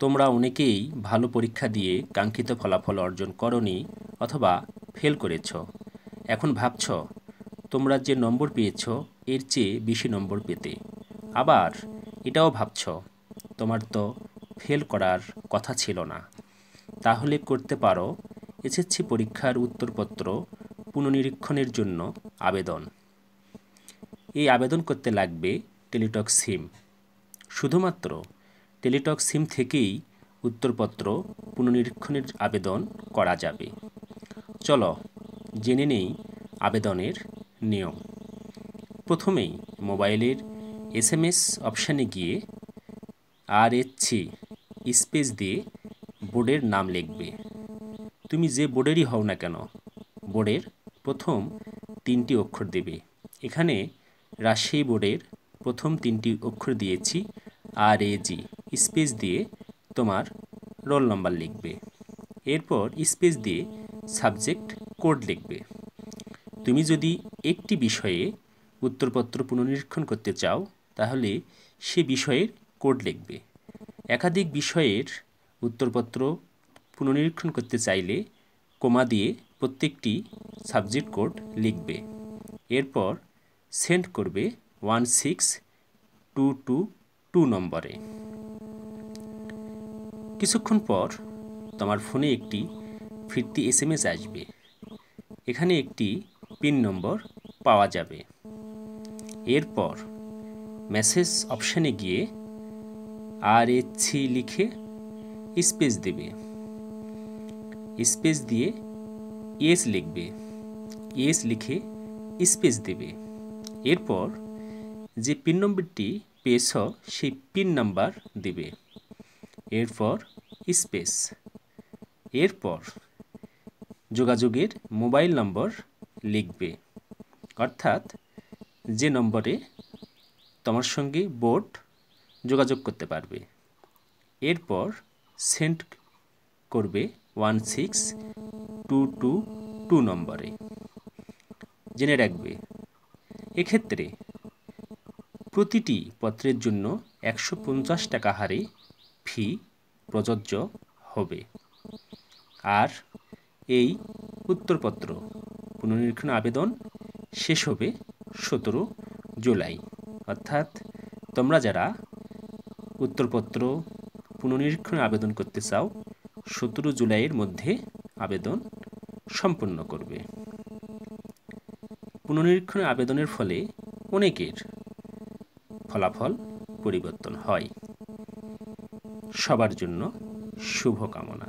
তোমরা অনেকেই ভালো পরীক্ষা দিয়ে কাঙ্ক্ষিত ফলাফল অর্জন করনি অথবা ফেল করেছ। এখন ভাবছ তোমরা যে নম্বর পেয়েছ এর চেয়ে বেশি নম্বর পেতে। আবার এটাও ভাবছ তোমার তো ফেল করার কথা ছিল না। তাহলে করতে পারো এসএসসি পরীক্ষার উত্তরপত্র পুনর্নিরীক্ষণের জন্য আবেদন। এই আবেদন করতে লাগবে টেলিটক সিম। শুধুমাত্র টেলিটক সিম থেকেই উত্তরপত্র পুনর্নিরীক্ষণের আবেদন করা যাবে। চলো জেনে নেই আবেদনের নিয়ম। প্রথমেই মোবাইলের এসএমএস অপশানে গিয়ে RHC স্পেস দিয়ে বোর্ডের নাম লিখবে। তুমি যে বোর্ডেরই হও না কেন, বোর্ডের প্রথম 3টি অক্ষর দেবে। এখানে রাজশাহী বোর্ডের প্রথম 3টি অক্ষর দিয়েছি RAG স্পেস দিয়ে তোমার রোল নাম্বার লিখবে। এরপর স্পেস দিয়ে সাবজেক্ট কোড লিখবে। তুমি যদি একটি বিষয়ে উত্তরপত্র পুনর্নিরীক্ষণ করতে চাও তাহলে সে বিষয়ের কোড লিখবে। একাধিক বিষয়ের উত্তরপত্র পুনর্নিরীক্ষণ করতে চাইলে কোমা দিয়ে প্রত্যেকটি সাবজেক্ট কোড লিখবে। এরপর সেন্ড করবে 16222 নম্বরে। কিছুক্ষণ পর তোমার ফোনে একটি ফিরতি এসএমএস আসবে। এখানে একটি পিন নম্বর পাওয়া যাবে। এরপর মেসেজ অপশানে গিয়ে RHC লিখে স্পেস দেবে। স্পেস দিয়ে এস লিখবে। এস লিখে স্পেস দেবে। এরপর যে পিন নম্বরটি পেয়েছ সেই পিন নাম্বার দেবে। এরপর স্পেস। এরপর যোগাযোগের মোবাইল নম্বর লিখবে, অর্থাৎ যে নম্বরে তোমার সঙ্গে বোর্ড যোগাযোগ করতে পারবে। এরপর সেন্ড করবে 16222 নম্বরে। জেনে রাখবে এক্ষেত্রে প্রতিটি পত্রের জন্য 150 টাকা হারে ফি প্রযোজ্য হবে। আর এই উত্তরপত্র পুনর্নিরীক্ষণ আবেদন শেষ হবে 17 জুলাই। অর্থাৎ তোমরা যারা উত্তরপত্র পুনর্নিরীক্ষণ আবেদন করতে চাও 17 জুলাইয়ের মধ্যে আবেদন সম্পন্ন করবে। পুনর্নিরীক্ষণ আবেদনের ফলে অনেকের ফলাফল পরিবর্তন হয়। সবার জন্য শুভকামনা।